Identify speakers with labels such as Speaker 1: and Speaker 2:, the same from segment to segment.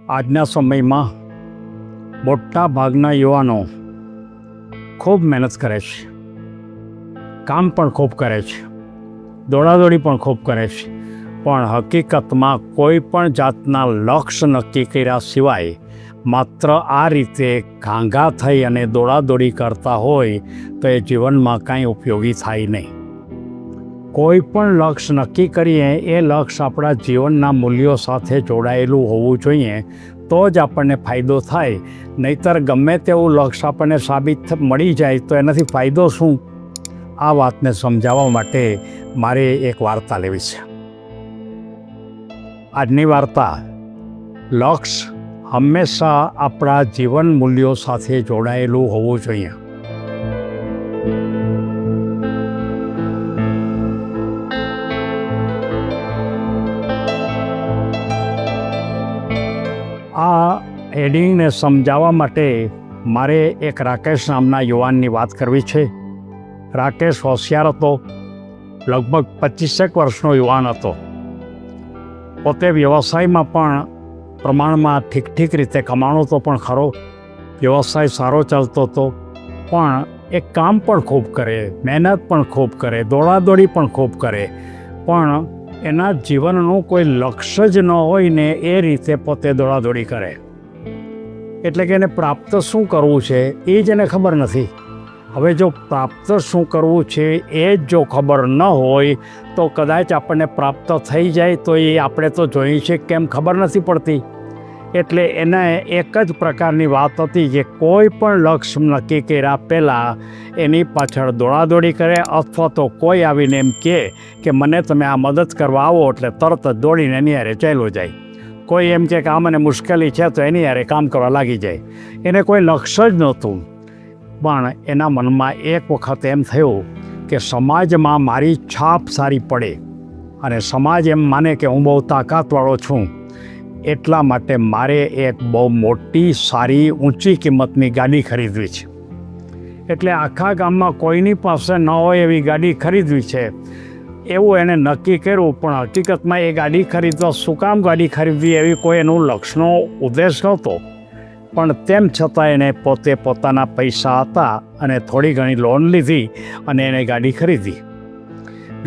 Speaker 1: આજના સમયમાં મોટા ભાગના યુવાનો ખૂબ મહેનત કરે છે, કામ પણ ખૂબ કરે છે, દોડાદોડી પણ ખૂબ કરે છે, પણ હકીકતમાં કોઈ પણ જાતના લક્ષ્ય નક્કી કર્યા સિવાય માત્ર આ રીતે ઘાંઘા થઈ અને દોડાદોડી કરતા હોય તો એ જીવનમાં કાંઈ ઉપયોગી થાય નહીં. કોઈ પણ લક્ષ્ય નક્કી કરીએ એ લક્ષ્ય આપણા જીવનના મૂલ્યો સાથે જોડાયેલું હોવું જોઈએ તો જ આપણને ફાયદો થાય. નહીંતર ગમે તેવું લક્ષ્ય આપણને સાબિત મળી જાય તો એનાથી ફાયદો શું? આ વાતને સમજાવવા માટે મારે એક વાર્તા લેવી છે. આજની વાર્તા લક્ષ્ય હંમેશા આપણા જીવન મૂલ્યો સાથે જોડાયેલું હોવું જોઈએ. આ હેડિંગને સમજાવવા માટે મારે એક રાકેશ નામના યુવાનની વાત કરવી છે. રાકેશ હોશિયાર હતો, લગભગ 25 વર્ષનો યુવાન હતો. પોતે વ્યવસાયમાં પણ પ્રમાણમાં ઠીક રીતે કમાણો તો પણ ખરો, વ્યવસાય સારો ચાલતો હતો, પણ એ કામ પણ ખૂબ કરે, મહેનત પણ ખૂબ કરે, દોડાદોડી પણ ખૂબ કરે, પણ એના જીવનનું કોઈ લક્ષ્ય જ ન હોય ને એ રીતે પોતે દોડાદોડી કરે. એટલે કે એને પ્રાપ્ત શું કરવું છે એ જ એને ખબર નથી. હવે જો પ્રાપ્ત શું કરવું છે એ જ જો ખબર ન હોય તો કદાચ આપણને પ્રાપ્ત થઈ જાય તો એ આપણે તો જોઈએ છે કેમ ખબર નથી પડતી. એટલે એને એક જ પ્રકારની વાત હતી કે કોઈ પણ લક્ષ્ય નક્કી કર્યા પહેલાં એની પાછળ દોડાદોડી કરે, અથવા તો કોઈ આવીને એમ કહે કે મને તમે આ મદદ કરવા આવો એટલે તરત જ દોડીને એની હારે ચાલ્યો જાય. કોઈ એમ કહે કે આ મને મુશ્કેલી છે તો એની હારે કામ કરવા લાગી જાય. એને કોઈ લક્ષ્ય જ નહોતું. પણ એના મનમાં એક વખત એમ થયું કે સમાજમાં મારી છાપ સારી પડે અને સમાજ એમ માને કે હું બહુ તાકાતવાળો છું, એટલા માટે મારે એક બહુ મોટી સારી ઊંચી કિંમતની ગાડી ખરીદવી છે. એટલે આખા ગામમાં કોઈની પાસે ન હોય એવી ગાડી ખરીદવી છે એવું એને નક્કી કર્યું. પણ હકીકતમાં એ ગાડી ખરીદવા શું કામ ગાડી ખરીદવી એવી કોઈ એનું લક્ષ્યનો ઉદ્દેશ નહોતો. પણ તેમ છતાં એને પોતે પોતાના પૈસા હતા અને થોડી ઘણી લોન લીધી અને એને ગાડી ખરીદી.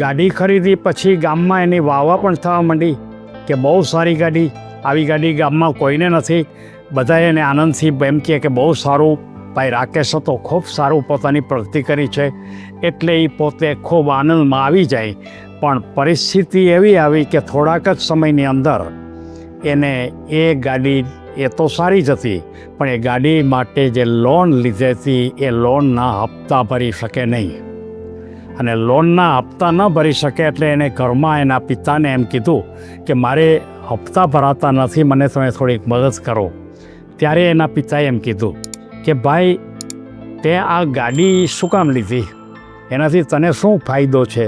Speaker 1: ગાડી ખરીદી પછી ગામમાં એની વાવા પણ થવા માંડી કે બહુ સારી ગાડી, આવી ગાડી ગામમાં કોઈને નથી. બધા એને આનંદથી એમ કહે કે બહુ સારું, ભાઈ રાકેશ હતો, ખૂબ સારું પોતાની પ્રગતિ કરી છે. એટલે એ પોતે ખૂબ આનંદમાં આવી જાય. પણ પરિસ્થિતિ એવી આવી કે થોડાક જ સમયની અંદર એને એ ગાડી એ તો સારી જ હતી, પણ એ ગાડી માટે જે લોન લીધી હતી એ લોનના હપ્તા ભરી શકે નહીં. અને લોનના હપ્તા ન ભરી શકે એટલે એને ઘરમાં એના પિતાને એમ કીધું કે મારે હપ્તા ભરાતા નથી, મને તમે થોડીક મદદ કરો. ત્યારે એના પિતાએ એમ કીધું કે ભાઈ તે આ ગાડી શું કામ લીધી, એનાથી તને શું ફાયદો છે?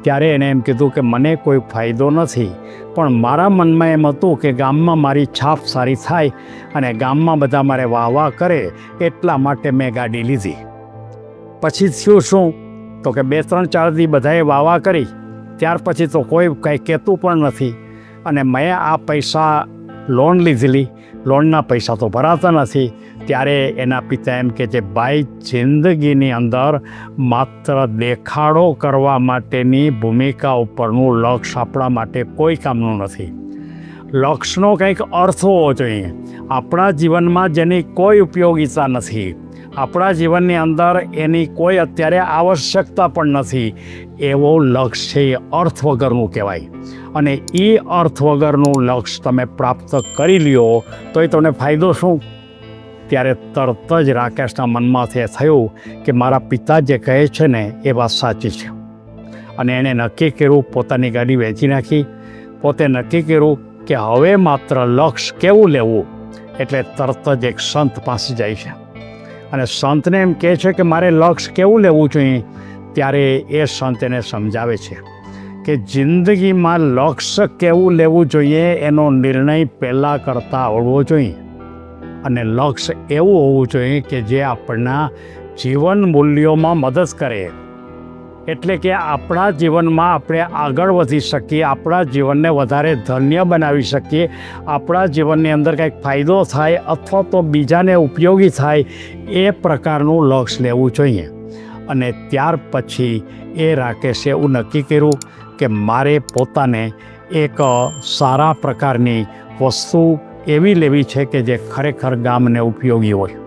Speaker 1: ત્યારે એને એમ કીધું કે મને કોઈ ફાયદો નથી, પણ મારા મનમાં એમ હતું કે ગામમાં મારી છાપ સારી થાય અને ગામમાં બધા મારે વાહ કરે એટલા માટે મેં ગાડી લીધી. પછી થયું શું તો કે 2-3-4 દી બધાએ વાહ કરી, ત્યાર પછી તો કોઈ કંઈ કહેતું પણ નથી. અને મેં આ પૈસા લોન લીધેલી, લોનના પૈસા તો ભરાતા નથી. ત્યારે એના પિતા એમ કહે છે ભાઈ જિંદગીની અંદર માત્ર દેખાડો કરવા માટેની ભૂમિકા ઉપરનું લક્ષ્ય આપણા માટે કોઈ કામનું નથી. લક્ષ્યનો કંઈક અર્થ હોવો જોઈએ. આપણા જીવનમાં જેની કોઈ ઉપયોગિતા નથી, આપણા જીવનની અંદર એની કોઈ અત્યારે આવશ્યકતા પણ નથી, એવો લક્ષ્ય એ અર્થ વગરનું કહેવાય. અને એ અર્થ વગરનું લક્ષ્ય તમે પ્રાપ્ત કરી લ્યો તો એ તમને ફાયદો શું? ત્યારે તરત જ રાકેશના મનમાંથી થયું કે મારા પિતા જે કહે છે ને એ વાત સાચી છે. અને એણે નક્કી કર્યું, પોતાની ગાડી વેચી નાખી. પોતે નક્કી કર્યું કે હવે માત્ર લક્ષ્ય કેવું લેવું. એટલે તરત જ એક સંત પાસે જાય છે અને સંતને એમ કહે છે કે મારે લક્ષ્ય કેવું લેવું જોઈએ. ત્યારે એ સંત એને સમજાવે છે કે જિંદગીમાં લક્ષ્ય કેવું લેવું જોઈએ એનો નિર્ણય પહેલાં કરતાં આવડવો જોઈએ. અને લક્ષ્ય એવું હોવું જોઈએ કે જે આપણના જીવન મૂલ્યોમાં મદદ કરે. એટલે કે આપણા જીવનમાં આપણે આગળ વધી શકીએ, આપણા જીવનને વધારે ધન્ય બનાવી શકીએ, આપણા જીવનની અંદર કંઈક ફાયદો થાય અથવા તો બીજાને ઉપયોગી થાય એ પ્રકારનું લક્ષ્ય લેવું જોઈએ. અને ત્યાર પછી એ રાકેશે એવું નક્કી કર્યું કે મારે પોતાને એક સારા પ્રકારની વસ્તુ એવી લેવી છે કે જે ખરેખર ગામને ઉપયોગી હોય.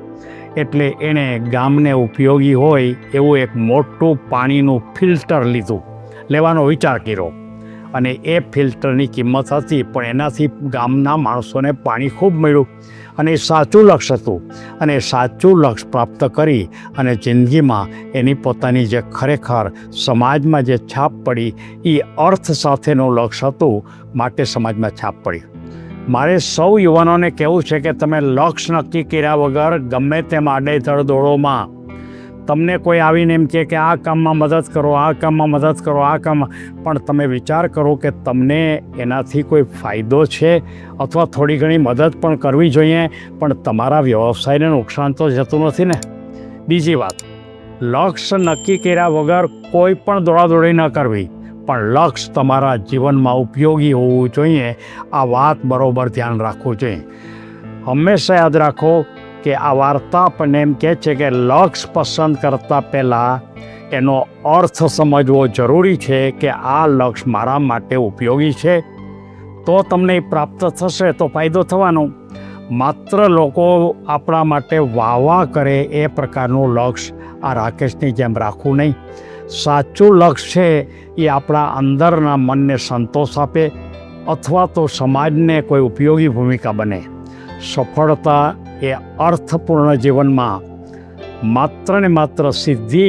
Speaker 1: એટલે એણે ગામને ઉપયોગી હોય એવું એક મોટું પાણીનું ફિલ્ટર લેવાનો વિચાર કર્યો. અને એ ફિલ્ટરની કિંમત હતી, પણ એનાથી ગામના માણસોને પાણી ખૂબ મળ્યું. અને એ સાચું લક્ષ્ય હતું. અને સાચું લક્ષ્ય પ્રાપ્ત કરી અને જિંદગીમાં એની પોતાની જે ખરેખર સમાજમાં જે છાપ પડી એ અર્થ સાથેનું લક્ષ્ય હતું, માટે સમાજમાં છાપ પડી. મારે સૌ યુવાનોને કહેવું છે કે તમે લક્ષ્ય નક્કી કર્યા વગર ગમે તેમ આડેધડ દોડોમાં તમને કોઈ આવીને એમ કહે કે આ કામમાં મદદ કરો, આ કામમાં મદદ કરો, આ કામમાં, પણ તમે વિચાર કરો કે તમને એનાથી કોઈ ફાયદો છે અથવા થોડી ઘણી મદદ પણ કરવી જોઈએ, પણ તમારા વ્યવસાયને નુકસાન તો જતું નથી ને. બીજી વાત, લક્ષ્ય નક્કી કર્યા વગર કોઈ પણ દોડાદોડી ન કરવી, પણ લક્ષ્ય તમારા જીવનમાં ઉપયોગી હોવું જોઈએ. આ વાત બરાબર ધ્યાન રાખવું જોઈએ. હંમેશા યાદ રાખો કે આ વાર્તા આપણને એમ કહે છે કે લક્ષ્ય પસંદ કરતાં પહેલાં એનો અર્થ સમજવો જરૂરી છે કે આ લક્ષ્ય મારા માટે ઉપયોગી છે, તો તમને એ પ્રાપ્ત થશે તો ફાયદો થવાનો. માત્ર લોકો આપણા માટે વાહ કરે એ પ્રકારનું લક્ષ્ય આ રાકેશની જેમ રાખવું નહીં. સાચું લક્ષ્ય છે એ આપણા અંદરના મનને સંતોષ આપે અથવા તો સમાજને કોઈ ઉપયોગી ભૂમિકા બને. સફળતા એ અર્થપૂર્ણ જીવનમાં માત્ર ને માત્ર સિદ્ધિ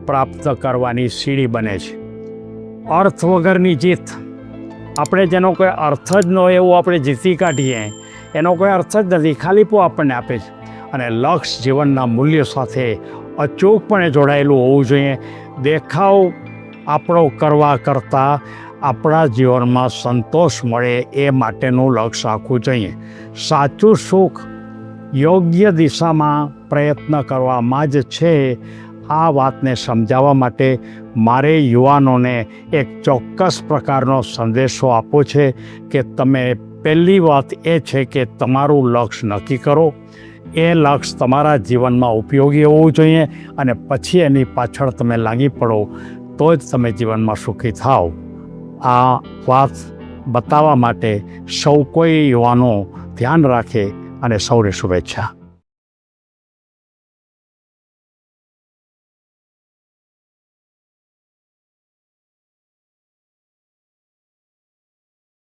Speaker 1: પ્રાપ્ત કરવાની સીડી બને છે. અર્થ વગરની જીત, આપણે જેનો કોઈ અર્થ જ ન હોય એવું આપણે જીતી કાઢીએ, એનો કોઈ અર્થ જ નથી, ખાલીપો આપણને આપે છે. અને લક્ષ્ય જીવનના મૂલ્યો સાથે અચૂકપણે જોડાયેલું હોવું જોઈએ. દેખાવ આપણો કરવા કરતાં આપણા જીવનમાં સંતોષ મળે એ માટેનું લક્ષ્ય રાખવું જોઈએ. સાચું સુખ યોગ્ય દિશામાં પ્રયત્ન કરવામાં જ છે. આ વાતને સમજાવવા માટે મારે યુવાનોને એક ચોક્કસ પ્રકારનો સંદેશો આપવો છે કે તમે પહેલી વાત એ છે કે તમારું લક્ષ્ય નક્કી કરો. એ લક્ષ્ય તમારા જીવનમાં ઉપયોગી હોવું જોઈએ અને પછી એની પાછળ તમે લાગી પડો તો જ તમે જીવનમાં સુખી થાઓ. આ વાત બતાવવા માટે સૌ કોઈ યુવાનો ધ્યાન રાખે અને સૌને શુભેચ્છા.